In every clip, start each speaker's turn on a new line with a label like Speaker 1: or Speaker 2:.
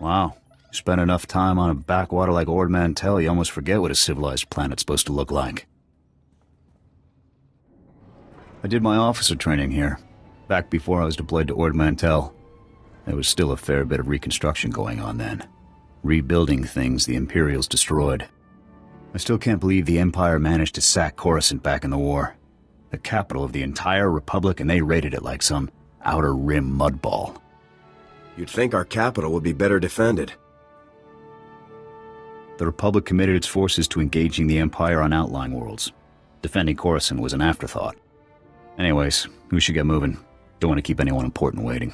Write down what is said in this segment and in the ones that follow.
Speaker 1: Wow. You spend enough time on a backwater like Ord Mantell, you almost forget what a civilized planet's supposed to look like. I did my officer training here, back before I was deployed to Ord Mantell. There was still a fair bit of reconstruction going on then. Rebuilding things the Imperials destroyed. I still can't believe the Empire managed to sack Coruscant back in the war. The capital of the entire Republic, and they raided it like some outer rim mudball.
Speaker 2: You'd think our capital would be better defended.
Speaker 1: The Republic committed its forces to engaging the Empire on outlying worlds. Defending Coruscant was an afterthought. Anyways, we should get moving. Don't want to keep anyone important waiting.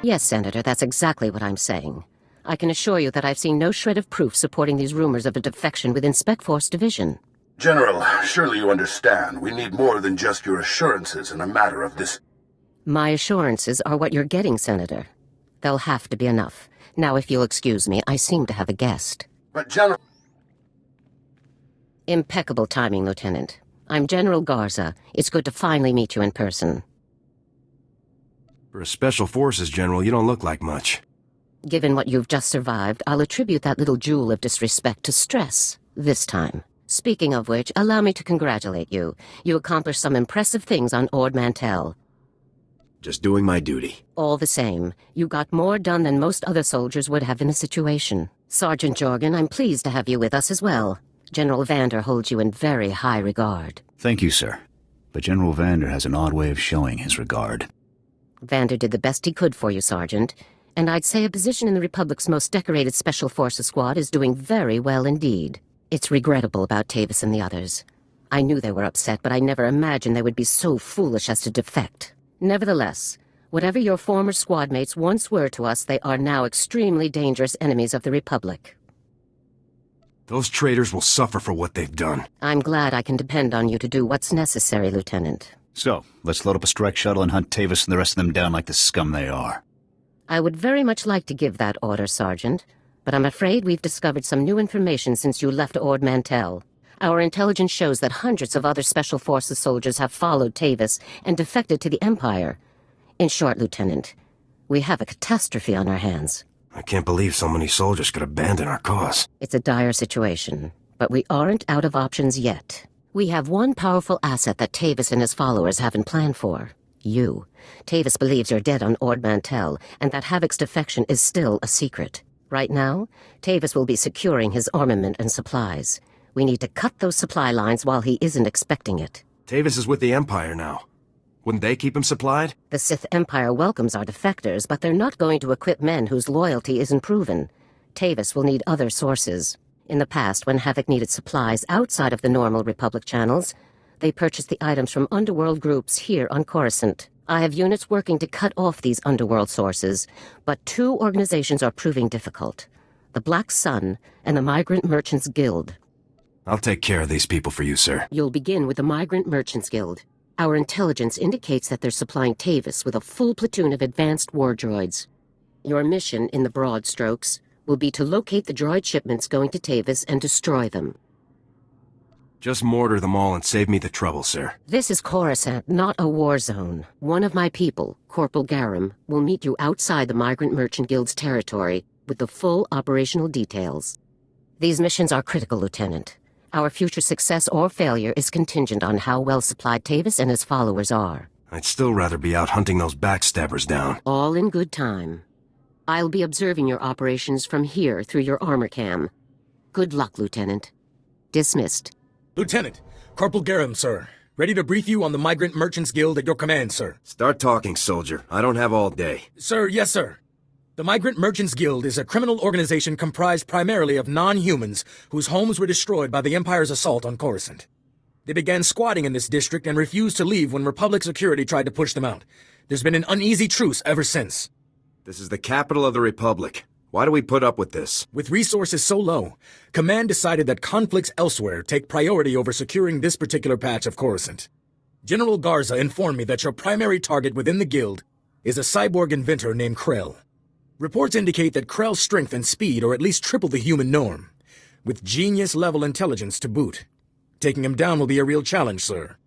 Speaker 3: Yes, Senator, that's exactly what I'm saying. I can assure you that I've seen no shred of proof supporting these rumors of a defection within Spec Force Division.
Speaker 4: General, surely you understand. We need more than just your assurances in a matter of this.
Speaker 3: My assurances are what you're getting, Senator. They'll have to be enough. Now, if you'll excuse me, I seem to have a guest.
Speaker 4: But General...
Speaker 3: Impeccable timing, Lieutenant. I'm General Garza. It's good to finally meet you in person.
Speaker 2: For a Special Forces general, you don't look like much.
Speaker 3: Given what you've just survived, I'll attribute that little jewel of disrespect to stress, this time. Speaking of which, allow me to congratulate you. You accomplished some impressive things on Ord Mantell.
Speaker 2: Just doing my duty.
Speaker 3: All the same, you got more done than most other soldiers would have in the situation. Sergeant Jorgen, I'm pleased to have you with us as well. General Vander holds you in very high regard.
Speaker 1: Thank you, sir. But General Vander has an odd way of showing his regard.
Speaker 3: Vander did the best he could for you, Sergeant. And I'd say a position in the Republic's most decorated Special Forces squad is doing very well indeed. It's regrettable about Tavis and the others. I knew they were upset, but I never imagined they would be so foolish as to defect. Nevertheless, whatever your former squad mates once were to us, they are now extremely dangerous enemies of the Republic.
Speaker 2: Those traitors will suffer for what they've done.
Speaker 3: I'm glad I can depend on you to do what's necessary, Lieutenant.
Speaker 1: So, let's load up a strike shuttle and hunt Tavis and the rest of them down like the scum they are.
Speaker 3: I would very much like to give that order, Sergeant, but I'm afraid we've discovered some new information since you left Ord Mantell. Our intelligence shows that hundreds of other Special Forces soldiers have followed Tavis and defected to the Empire. In short, Lieutenant, we have a catastrophe on our hands.
Speaker 2: I can't believe so many soldiers could abandon our cause.
Speaker 3: It's a dire situation, but we aren't out of options yet. We have one powerful asset that Tavis and his followers haven't planned for. You. Tavis believes you're dead on Ord Mantell, and that Havoc's defection is still a secret. Right now, Tavis will be securing his armament and supplies. We need to cut those supply lines while he isn't expecting it.
Speaker 2: Tavis is with the Empire now. Wouldn't they keep him supplied?
Speaker 3: The Sith Empire welcomes our defectors, but they're not going to equip men whose loyalty isn't proven. Tavis will need other sources. In the past, when Havoc needed supplies outside of the normal Republic channels, they purchased the items from underworld groups here on Coruscant. I have units working to cut off these underworld sources, but two organizations are proving difficult. The Black Sun and the Migrant Merchants Guild.
Speaker 2: I'll take care of these people for you, sir.
Speaker 3: You'll begin with the Migrant Merchants Guild. Our intelligence indicates that they're supplying Tavis with a full platoon of advanced war droids. Your mission, in the broad strokes, will be to locate the droid shipments going to Tavis and destroy them.
Speaker 2: Just mortar them all and save me the trouble, sir.
Speaker 3: This is Coruscant, not a war zone. One of my people, Corporal Garum, will meet you outside the Migrant Merchant Guild's territory with the full operational details. These missions are critical, Lieutenant. Our future success or failure is contingent on how well supplied Tavis and his followers are.
Speaker 2: I'd still rather be out hunting those backstabbers down.
Speaker 3: All in good time. I'll be observing your operations from here through your armor cam. Good luck, Lieutenant. Dismissed.
Speaker 5: Lieutenant, Corporal Garum, sir. Ready to brief you on the Migrant Merchants Guild at your command, sir.
Speaker 2: Start talking, soldier. I don't have all day.
Speaker 5: Sir, yes, sir. The Migrant Merchants Guild is a criminal organization comprised primarily of non-humans whose homes were destroyed by the Empire's assault on Coruscant. They began squatting in this district and refused to leave when Republic security tried to push them out. There's been an uneasy truce ever since.
Speaker 2: This is the capital of the Republic. Why do we put up with this?
Speaker 5: With resources so low, Command decided that conflicts elsewhere take priority over securing this particular patch of Coruscant. General Garza informed me that your primary target within the Guild is a cyborg inventor named Krell. Reports indicate that Krell's strength and speed are at least triple the human norm. with genius-level intelligence to boot. Taking him down will be a real challenge, sir.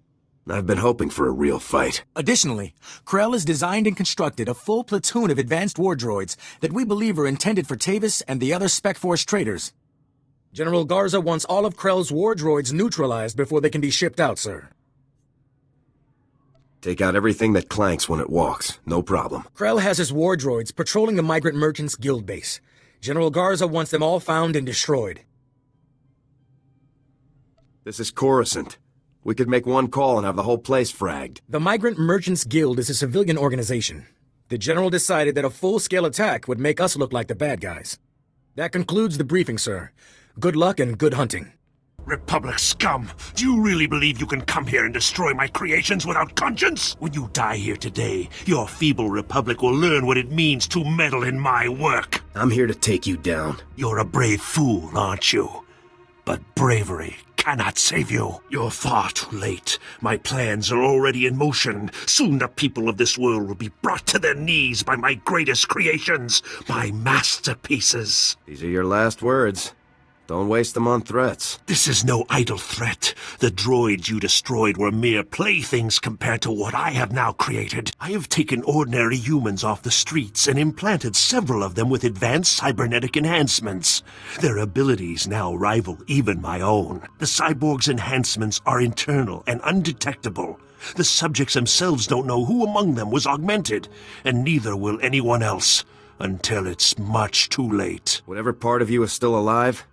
Speaker 2: I've been hoping for a real fight.
Speaker 5: Additionally, Krell has designed and constructed a full platoon of advanced war droids that we believe are intended for Tavis and the other Spec Force traitors. General Garza wants all of Krell's war droids neutralized before they can be shipped out, sir.
Speaker 2: Take out everything that clanks when it walks. No problem.
Speaker 5: Krell has his war droids patrolling the Migrant Merchants Guild base. General Garza wants them all found and destroyed.
Speaker 2: This is Coruscant. We could make one call and have the whole place fragged.
Speaker 5: The Migrant Merchants Guild is a civilian organization. The General decided that a full-scale attack would make us look like the bad guys. That concludes the briefing, sir. Good luck and good hunting.
Speaker 6: Republic scum! Do you really believe you can come here and destroy my creations without conscience? When you die here today, your feeble Republic will learn what it means to meddle in my work.
Speaker 2: I'm here to take you down.
Speaker 6: You're a brave fool, aren't you? But bravery cannot save you. You're far too late. My plans are already in motion. Soon the people of this world will be brought to their knees by my greatest creations, my masterpieces.
Speaker 2: These are your last words. Don't waste them on threats.
Speaker 6: This is no idle threat. The droids you destroyed were mere playthings compared to what I have now created. I have taken ordinary humans off the streets and implanted several of them with advanced cybernetic enhancements. Their abilities now rival even my own. The cyborgs' enhancements are internal and undetectable. The subjects themselves don't know who among them was augmented, and neither will anyone else, until it's much too late.
Speaker 2: Whatever part of you is still alive,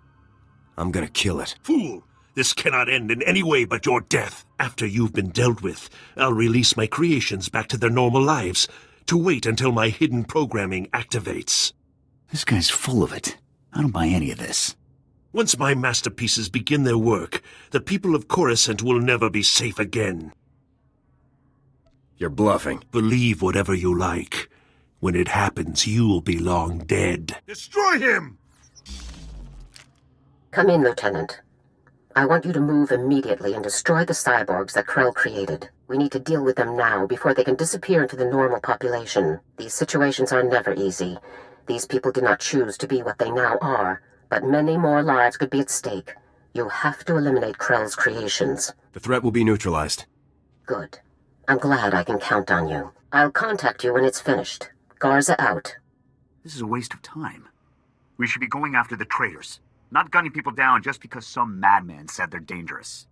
Speaker 2: I'm gonna kill it.
Speaker 6: Fool! This cannot end in any way but your death. After you've been dealt with, I'll release my creations back to their normal lives, to wait until my hidden programming activates.
Speaker 1: This guy's full of it. I don't buy any of this.
Speaker 6: Once my masterpieces begin their work, the people of Coruscant will never be safe again.
Speaker 2: You're bluffing.
Speaker 6: Believe whatever you like. When it happens, you'll be long dead. Destroy him!
Speaker 3: Come in, Lieutenant. I want you to move immediately and destroy the cyborgs that Krell created. We need to deal with them now before they can disappear into the normal population. These situations are never easy. These people did not choose to be what they now are, but many more lives could be at stake. You have to eliminate Krell's creations.
Speaker 2: The threat will be neutralized.
Speaker 3: Good. I'm glad I can count on you. I'll contact you when it's finished. Garza out.
Speaker 7: This is a waste of time. We should be going after the traitors, not gunning people down just because some madman said they're dangerous.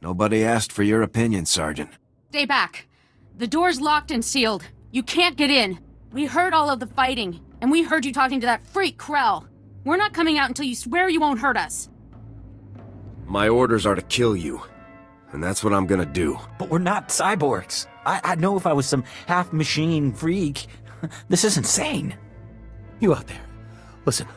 Speaker 2: Nobody asked for your opinion, Sergeant.
Speaker 8: Stay back. The door's locked and sealed. You can't get in. We heard all of the fighting, and we heard you talking to that freak Krell. We're not coming out until you swear you won't hurt us.
Speaker 2: My orders are to kill you, and that's what I'm gonna do.
Speaker 9: But we're not cyborgs. I'd know if I was some half-machine freak. This is insane.
Speaker 10: You out there, listen.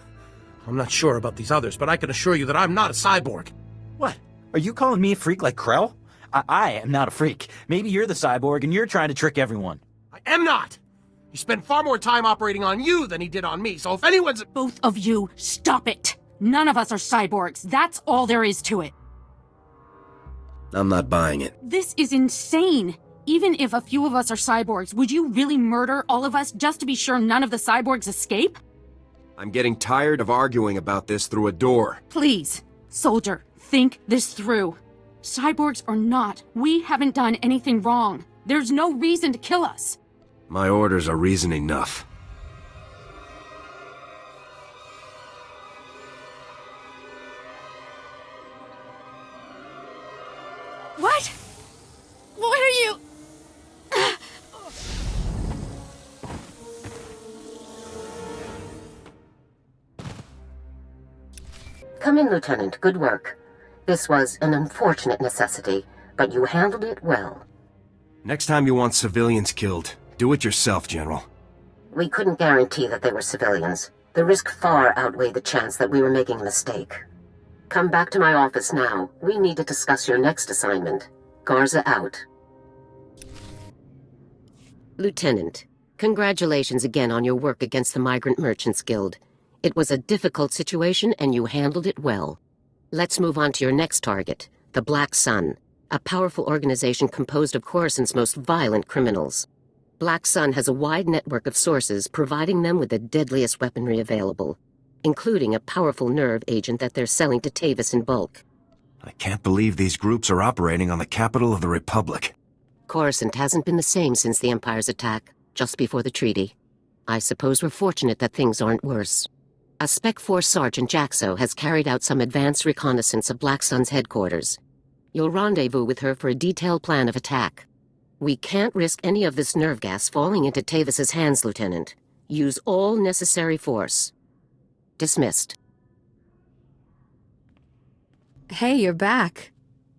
Speaker 10: I'm not sure about these others, but I can assure you that I'm not a cyborg.
Speaker 9: What? Are you calling me a freak like Krell? I am not a freak. Maybe you're the cyborg and you're trying to trick everyone.
Speaker 10: I am not! He spent far more time operating on you than he did on me, so if anyone's—
Speaker 8: Both of you, stop it! None of us are cyborgs. That's all there is to it.
Speaker 2: I'm not buying it.
Speaker 8: This is insane. Even if a few of us are cyborgs, would you really murder all of us just to be sure none of the cyborgs escape?
Speaker 2: I'm getting tired of arguing about this through a door.
Speaker 8: Please, soldier, think this through. Cyborgs or not, we haven't done anything wrong. There's no reason to kill us.
Speaker 2: My orders are reason enough.
Speaker 8: What? What are you...
Speaker 3: Come in, Lieutenant. Good work. This was an unfortunate necessity, but you handled it well.
Speaker 2: Next time you want civilians killed, do it yourself, General.
Speaker 3: We couldn't guarantee that they were civilians. The risk far outweighed the chance that we were making a mistake. Come back to my office now. We need to discuss your next assignment. Garza out. Lieutenant, congratulations again on your work against the Migrant Merchants Guild. It was a difficult situation and you handled it well. Let's move on to your next target, the Black Sun, a powerful organization composed of Coruscant's most violent criminals. Black Sun has a wide network of sources providing them with the deadliest weaponry available. including a powerful nerve agent that they're selling to Tavis in bulk.
Speaker 2: I can't believe these groups are operating on the capital of the Republic.
Speaker 3: Coruscant hasn't been the same since the Empire's attack, just before the treaty. I suppose we're fortunate that things aren't worse. A Spec Force Sergeant Jaxo has carried out some advanced reconnaissance of Black Sun's headquarters. You'll rendezvous with her for a detailed plan of attack. We can't risk any of this nerve gas falling into Tavis's hands, Lieutenant. Use all necessary force. Dismissed.
Speaker 11: Hey, you're back.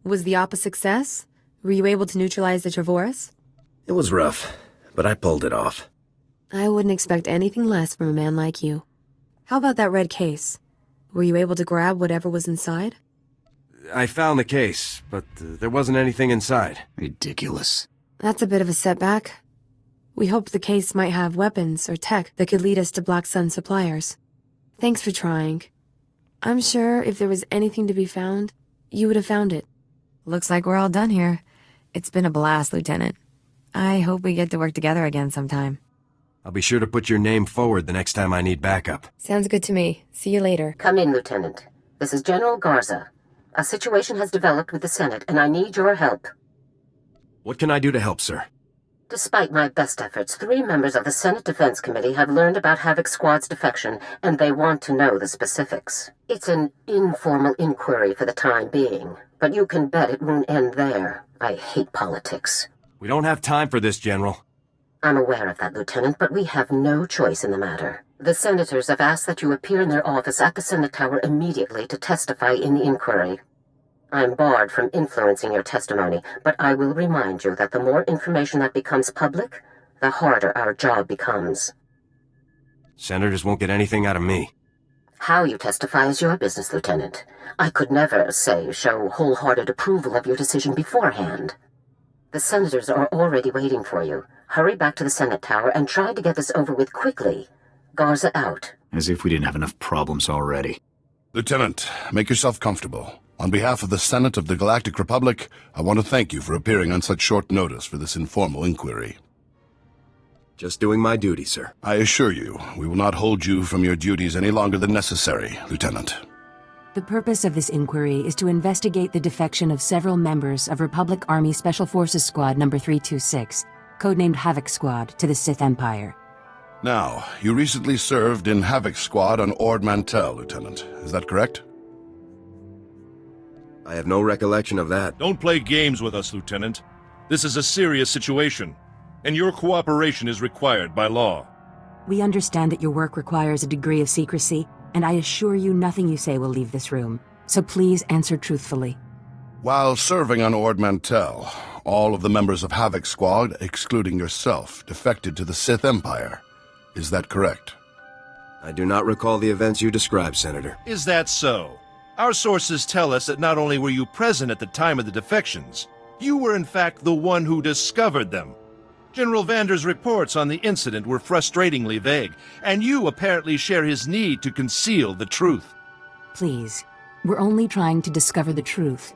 Speaker 11: Was the op a success? Were you able to neutralize the Trevorus?
Speaker 2: It was rough, but I pulled it off.
Speaker 11: I wouldn't expect anything less from a man like you. How about that red case? Were you able to grab whatever was inside?
Speaker 2: I found the case, but there wasn't anything inside.
Speaker 1: Ridiculous.
Speaker 11: That's a bit of a setback. We hoped the case might have weapons or tech that could lead us to Black Sun suppliers. Thanks for trying. I'm sure if there was anything to be found, you would have found it.
Speaker 12: Looks like we're all done here. It's been a blast, Lieutenant. I hope we get to work together again sometime.
Speaker 2: I'll be sure to put your name forward the next time I need backup.
Speaker 11: Sounds good to me. See you later.
Speaker 3: Come in, Lieutenant. This is General Garza. A situation has developed with the Senate, and I need your help.
Speaker 2: What can I do to help, sir?
Speaker 3: Despite my best efforts, 3 members of the Senate Defense Committee have learned about Havoc Squad's defection, and they want to know the specifics. It's an informal inquiry for the time being, but you can bet it won't end there. I hate politics.
Speaker 2: We don't have time for this, General.
Speaker 3: I'm aware of that, Lieutenant, but we have no choice in the matter. The senators have asked that you appear in their office at the Senate Tower immediately to testify in the inquiry. I'm barred from influencing your testimony, but I will remind you that the more information that becomes public, the harder our job becomes.
Speaker 2: Senators won't get anything out of me.
Speaker 3: How you testify is your business, Lieutenant. I could never, show wholehearted approval of your decision beforehand. The senators are already waiting for you. Hurry back to the Senate Tower and try to get this over with quickly. Garza out.
Speaker 1: As if we didn't have enough problems already.
Speaker 4: Lieutenant, make yourself comfortable. On behalf of the Senate of the Galactic Republic, I want to thank you for appearing on such short notice for this informal inquiry.
Speaker 2: Just doing my duty, sir.
Speaker 4: I assure you, we will not hold you from your duties any longer than necessary, Lieutenant.
Speaker 12: The purpose of this inquiry is to investigate the defection of several members of Republic Army Special Forces Squad No. 326, codenamed Havoc Squad, to the Sith Empire.
Speaker 4: Now, you recently served in Havoc Squad on Ord Mantell, Lieutenant. Is that correct?
Speaker 2: I have no recollection of that.
Speaker 13: Don't play games with us, Lieutenant. This is a serious situation, and your cooperation is required by law.
Speaker 12: We understand that your work requires a degree of secrecy, and I assure you nothing you say will leave this room. So please answer truthfully.
Speaker 4: While serving on Ord Mantell, all of the members of Havoc Squad, excluding yourself, defected to the Sith Empire. Is that correct?
Speaker 2: I do not recall the events you described, Senator.
Speaker 13: Is that so? Our sources tell us that not only were you present at the time of the defections, you were in fact the one who discovered them. General Vander's reports on the incident were frustratingly vague, and you apparently share his need to conceal the truth.
Speaker 12: Please, we're only trying to discover the truth.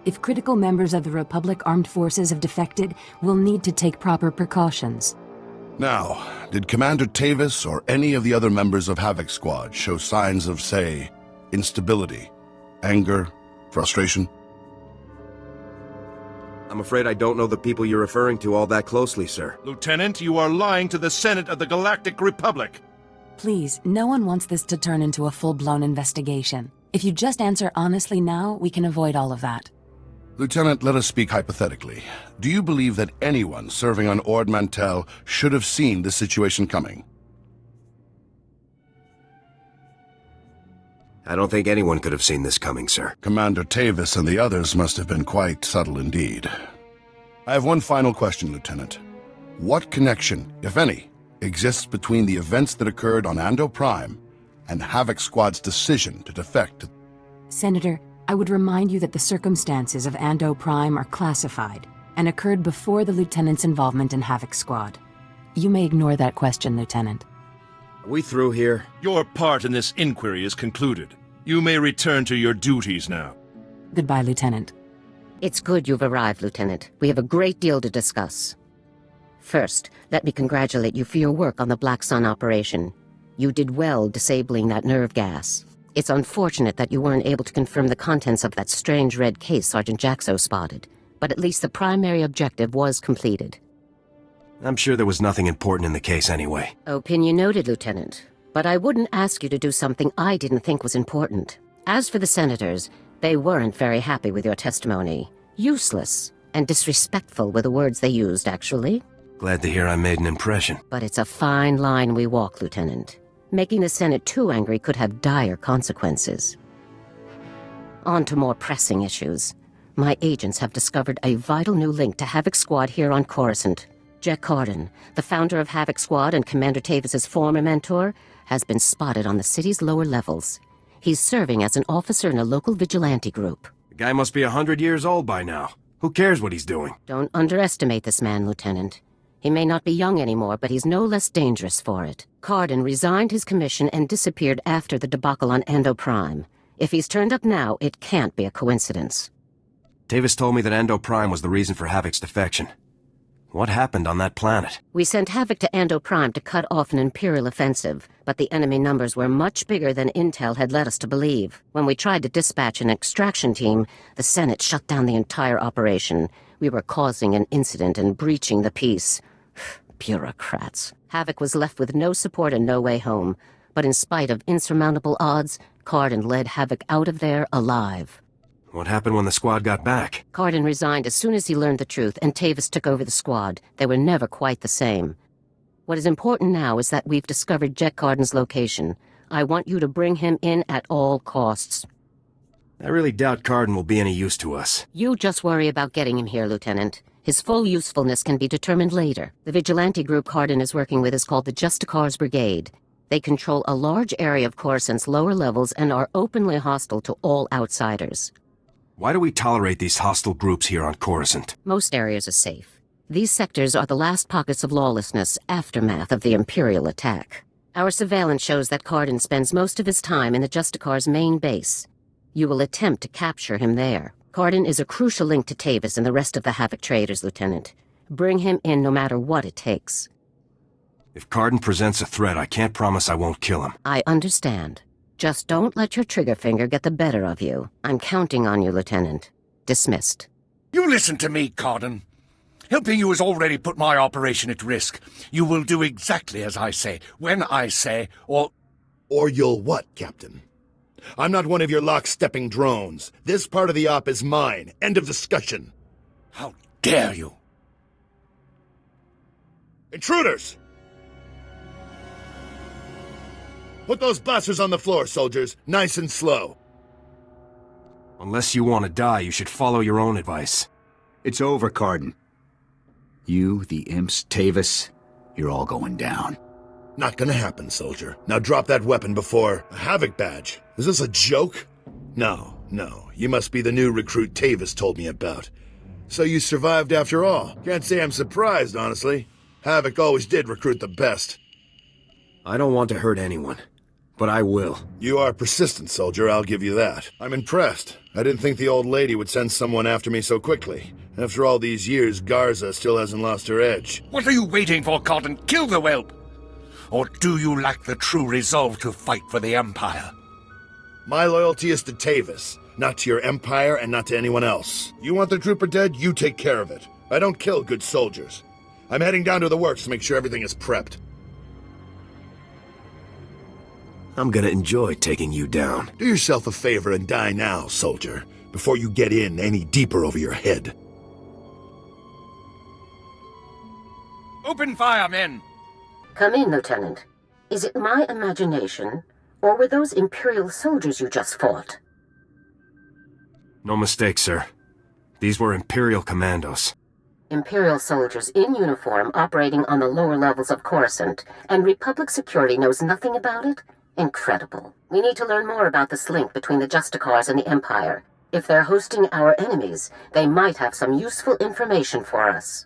Speaker 12: If critical members of the Republic Armed Forces have defected, we'll need to take proper precautions.
Speaker 4: Now, did Commander Tavis or any of the other members of Havoc Squad show signs of, say, instability, anger, frustration?
Speaker 2: I'm afraid I don't know the people you're referring to all that closely, sir.
Speaker 13: Lieutenant, you are lying to the Senate of the Galactic Republic.
Speaker 12: Please, no one wants this to turn into a full-blown investigation. If you just answer honestly now, we can avoid all of that.
Speaker 4: Lieutenant, let us speak hypothetically. Do you believe that anyone serving on Ord Mantell should have seen this situation coming?
Speaker 2: I don't think anyone could have seen this coming, sir.
Speaker 4: Commander Tavis and the others must have been quite subtle indeed. I have one final question, Lieutenant. What connection, if any, exists between the events that occurred on Ando Prime and Havoc Squad's decision to defect?
Speaker 12: Senator, I would remind you that the circumstances of Ando Prime are classified and occurred before the Lieutenant's involvement in Havoc Squad. You may ignore that question, Lieutenant.
Speaker 2: Are we through here?
Speaker 13: Your part in this inquiry is concluded. You may return to your duties now.
Speaker 12: Goodbye, Lieutenant.
Speaker 3: It's good you've arrived, Lieutenant. We have a great deal to discuss. First, let me congratulate you for your work on the Black Sun operation. You did well disabling that nerve gas. It's unfortunate that you weren't able to confirm the contents of that strange red case Sergeant Jaxo spotted, but at least the primary objective was completed.
Speaker 2: I'm sure there was nothing important in the case anyway.
Speaker 3: Opinion noted, Lieutenant. But I wouldn't ask you to do something I didn't think was important. As for the senators, they weren't very happy with your testimony. Useless and disrespectful were the words they used, actually.
Speaker 2: Glad to hear I made an impression.
Speaker 3: But it's a fine line we walk, Lieutenant. Making the Senate too angry could have dire consequences. On to more pressing issues. My agents have discovered a vital new link to Havoc Squad here on Coruscant. Jack Carden, the founder of Havoc Squad and Commander Tavis's former mentor, has been spotted on the city's lower levels. He's serving as an officer in a local vigilante group.
Speaker 2: The guy must be 100 years old by now. Who cares what he's doing?
Speaker 3: Don't underestimate this man, Lieutenant. He may not be young anymore, but he's no less dangerous for it. Carden resigned his commission and disappeared after the debacle on Ando Prime. If he's turned up now, it can't be a coincidence.
Speaker 2: Tavis told me that Ando Prime was the reason for Havoc's defection. What happened on that planet?
Speaker 3: We sent Havoc to Ando Prime to cut off an Imperial offensive, but the enemy numbers were much bigger than Intel had led us to believe. When we tried to dispatch an extraction team, the Senate shut down the entire operation. We were causing an incident and breaching the peace. Bureaucrats. Havoc was left with no support and no way home, but in spite of insurmountable odds, Carden led Havoc out of there alive.
Speaker 2: What happened when the squad got back?
Speaker 3: Carden resigned as soon as he learned the truth, and Tavis took over the squad. They were never quite the same. What is important now is that we've discovered Jack Carden's location. I want you to bring him in at all costs.
Speaker 2: I really doubt Carden will be any use to us.
Speaker 3: You just worry about getting him here, Lieutenant. His full usefulness can be determined later. The vigilante group Carden is working with is called the Justicars Brigade. They control a large area of Coruscant's lower levels and are openly hostile to all outsiders.
Speaker 2: Why do we tolerate these hostile groups here on Coruscant?
Speaker 3: Most areas are safe. These sectors are the last pockets of lawlessness, aftermath of the Imperial attack. Our surveillance shows that Carden spends most of his time in the Justicar's main base. You will attempt to capture him there. Carden is a crucial link to Tavis and the rest of the Havoc traders, Lieutenant. Bring him in no matter what it takes.
Speaker 2: If Carden presents a threat, I can't promise I won't kill him.
Speaker 3: I understand. Just don't let your trigger finger get the better of you. I'm counting on you, Lieutenant. Dismissed.
Speaker 14: You listen to me, Carden. Helping you has already put my operation at risk. You will do exactly as I say, when I say, or
Speaker 4: you'll what, Captain? I'm not one of your lock-stepping drones. This part of the op is mine. End of discussion.
Speaker 14: How dare you?
Speaker 4: Intruders! Put those blasters on the floor, soldiers. Nice and slow.
Speaker 2: Unless you want to die, you should follow your own advice.
Speaker 1: It's over, Carden. You, the imps, Tavis, you're all going down.
Speaker 4: Not gonna happen, soldier. Now drop that weapon before... A Havoc badge? Is this a joke? No. You must be the new recruit Tavis told me about. So you survived after all. Can't say I'm surprised, honestly. Havoc always did recruit the best.
Speaker 2: I don't want to hurt anyone, but I will.
Speaker 4: You are persistent, soldier, I'll give you that. I'm impressed. I didn't think the old lady would send someone after me so quickly. After all these years, Garza still hasn't lost her edge.
Speaker 14: What are you waiting for, Carden? Kill the whelp! Or do you lack the true resolve to fight for the Empire?
Speaker 4: My loyalty is to Tavis, not to your Empire and not to anyone else. You want the trooper dead? You take care of it. I don't kill good soldiers. I'm heading down to the works to make sure everything is prepped.
Speaker 2: I'm gonna enjoy taking you down.
Speaker 4: Do yourself a favor and die now, soldier, before you get in any deeper over your head.
Speaker 14: Open fire, men!
Speaker 3: Come in, Lieutenant. Is it my imagination, or were those Imperial soldiers you just fought?
Speaker 2: No mistake, sir. These were Imperial commandos.
Speaker 3: Imperial soldiers in uniform operating on the lower levels of Coruscant, and Republic security knows nothing about it? Incredible. We need to learn more about this link between the Justicars and the Empire. If they're hosting our enemies, they might have some useful information for us.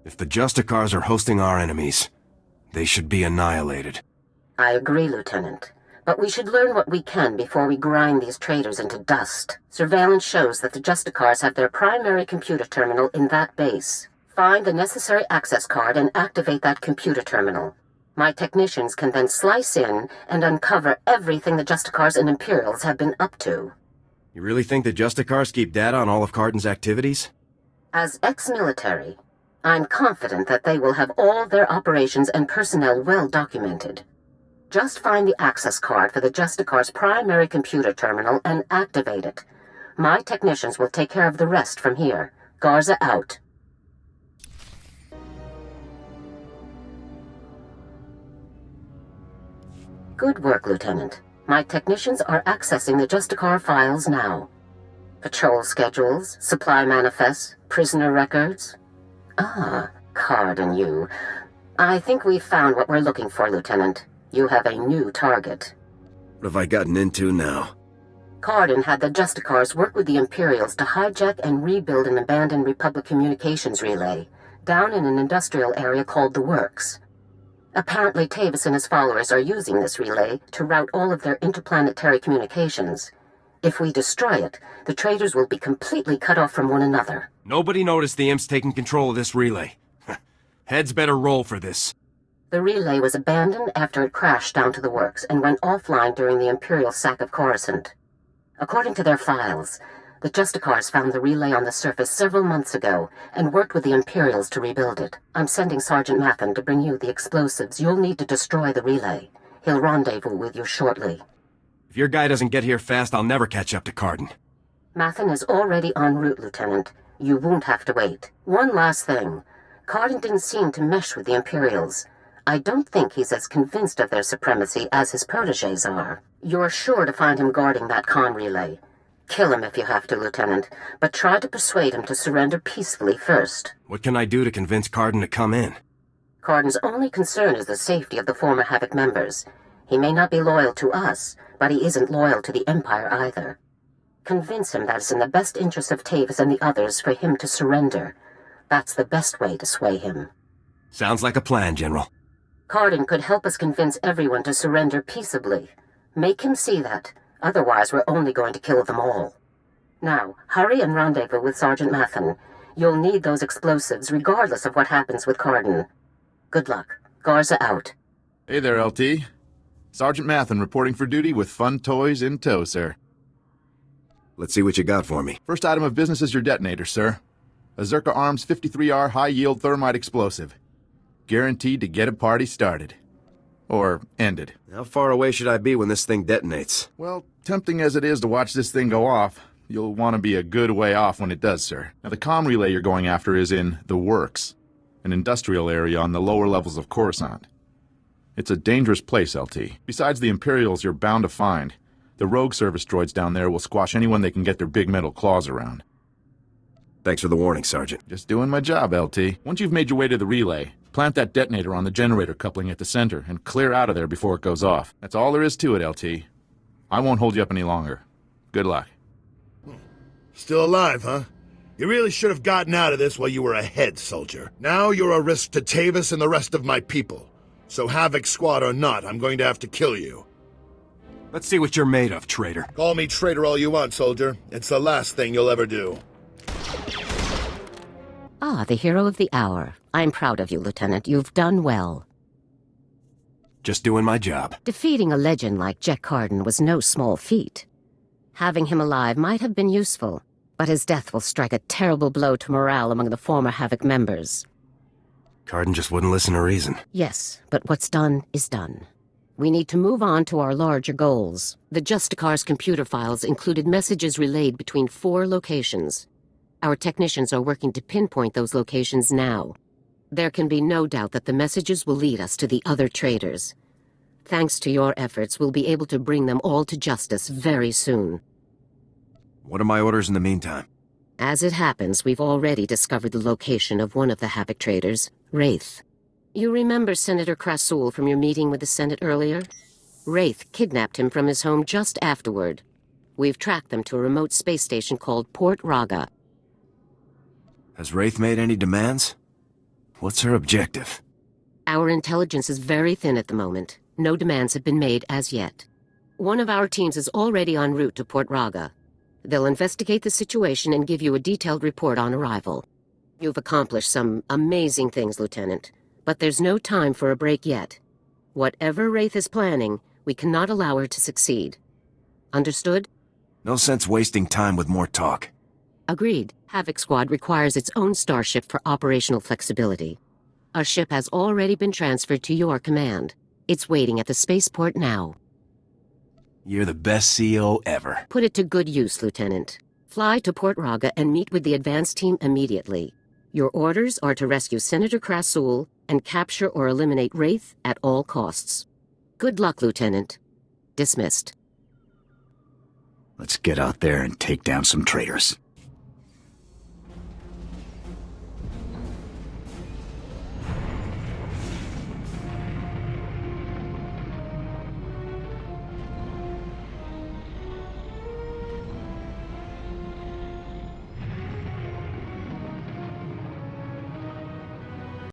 Speaker 2: If the Justicars are hosting our enemies, they should be annihilated.
Speaker 3: I agree, Lieutenant. But we should learn what we can before we grind these traitors into dust. Surveillance shows that the Justicars have their primary computer terminal in that base. Find the necessary access card and activate that computer terminal. My technicians can then slice in and uncover everything the Justicars and Imperials have been up to.
Speaker 2: You really think the Justicars keep data on all of Cardin's activities?
Speaker 3: As ex-military, I'm confident that they will have all their operations and personnel well documented. Just find the access card for the Justicar's primary computer terminal and activate it. My technicians will take care of the rest from here. Garza out. Good work, Lieutenant. My technicians are accessing the Justicar files now. Patrol schedules, supply manifests, prisoner records. Ah, Card and you. I think we've found what we're looking for, Lieutenant. You have a new target.
Speaker 2: What have I gotten into now?
Speaker 3: Cardin had the Justicars work with the Imperials to hijack and rebuild an abandoned Republic communications relay down in an industrial area called the Works. Apparently Tavis and his followers are using this relay to route all of their interplanetary communications. If we destroy it, the traitors will be completely cut off from one another.
Speaker 2: Nobody noticed the imps taking control of this relay. Heads better roll for this.
Speaker 3: The relay was abandoned after it crashed down to the Works and went offline during the Imperial sack of Coruscant. According to their files, the Justicars found the relay on the surface several months ago and worked with the Imperials to rebuild it. I'm sending Sergeant Mathen to bring you the explosives you'll need to destroy the relay. He'll rendezvous with you shortly.
Speaker 2: If your guy doesn't get here fast, I'll never catch up to Cardin.
Speaker 3: Mathen is already en route, Lieutenant. You won't have to wait. One last thing. Cardin didn't seem to mesh with the Imperials. I don't think he's as convinced of their supremacy as his protégés are. You're sure to find him guarding that comm relay. Kill him if you have to, Lieutenant, but try to persuade him to surrender peacefully first.
Speaker 2: What can I do to convince Cardin to come in?
Speaker 3: Cardin's only concern is the safety of the former Havoc members. He may not be loyal to us, but he isn't loyal to the Empire either. Convince him that it's in the best interest of Tavis and the others for him to surrender. That's the best way to sway him.
Speaker 2: Sounds like a plan, General.
Speaker 3: Cardin could help us convince everyone to surrender peaceably. Make him see that. Otherwise, we're only going to kill them all. Now, hurry and rendezvous with Sergeant Mathen. You'll need those explosives regardless of what happens with Cardin. Good luck. Garza out.
Speaker 15: Hey there, LT. Sergeant Mathen reporting for duty with fun toys in tow, sir.
Speaker 2: Let's see what you got for me.
Speaker 15: First item of business is your detonator, sir. A Zerka Arms 53R high-yield thermite explosive. Guaranteed to get a party started. Or ended.
Speaker 2: How far away should I be when this thing detonates?
Speaker 15: Well, tempting as it is to watch this thing go off, you'll want to be a good way off when it does, sir. Now, the comm relay you're going after is in the Works, an industrial area on the lower levels of Coruscant. It's a dangerous place, LT. Besides the Imperials you're bound to find, the rogue service droids down there will squash anyone they can get their big metal claws around.
Speaker 2: Thanks for the warning, Sergeant.
Speaker 15: Just doing my job, LT. Once you've made your way to the relay, plant that detonator on the generator coupling at the center and clear out of there before it goes off. That's all there is to it, LT. I won't hold you up any longer. Good luck.
Speaker 4: Still alive, huh? You really should have gotten out of this while you were ahead, soldier. Now you're a risk to Tavis and the rest of my people. So Havoc Squad or not, I'm going to have to kill you.
Speaker 2: Let's see what you're made of, traitor.
Speaker 4: Call me traitor all you want, soldier. It's the last thing you'll ever do.
Speaker 3: Ah, the hero of the hour. I'm proud of you, Lieutenant. You've done well.
Speaker 2: Just doing my job.
Speaker 3: Defeating a legend like Jack Cardin was no small feat. Having him alive might have been useful, but his death will strike a terrible blow to morale among the former Havoc members.
Speaker 2: Cardin just wouldn't listen to reason.
Speaker 3: Yes, but what's done is done. We need to move on to our larger goals. The Justicar's computer files included messages relayed between 4 locations. Our technicians are working to pinpoint those locations now. There can be no doubt that the messages will lead us to the other traitors. Thanks to your efforts, we'll be able to bring them all to justice very soon.
Speaker 2: What are my orders in the meantime?
Speaker 3: As it happens, we've already discovered the location of one of the Havoc traitors, Wraith. You remember Senator Krasul from your meeting with the Senate earlier? Wraith kidnapped him from his home just afterward. We've tracked them to a remote space station called Port Raga.
Speaker 2: Has Wraith made any demands? What's her objective?
Speaker 3: Our intelligence is very thin at the moment. No demands have been made as yet. One of our teams is already en route to Port Raga. They'll investigate the situation and give you a detailed report on arrival. You've accomplished some amazing things, Lieutenant, but there's no time for a break yet. Whatever Wraith is planning, we cannot allow her to succeed. Understood?
Speaker 2: No sense wasting time with more talk.
Speaker 3: Agreed. Havoc Squad requires its own starship for operational flexibility. Our ship has already been transferred to your command. It's waiting at the spaceport now.
Speaker 2: You're the best CEO ever.
Speaker 3: Put it to good use, Lieutenant. Fly to Port Raga and meet with the advance team immediately. Your orders are to rescue Senator Krasul and capture or eliminate Wraith at all costs. Good luck, Lieutenant. Dismissed.
Speaker 1: Let's get out there and take down some traitors.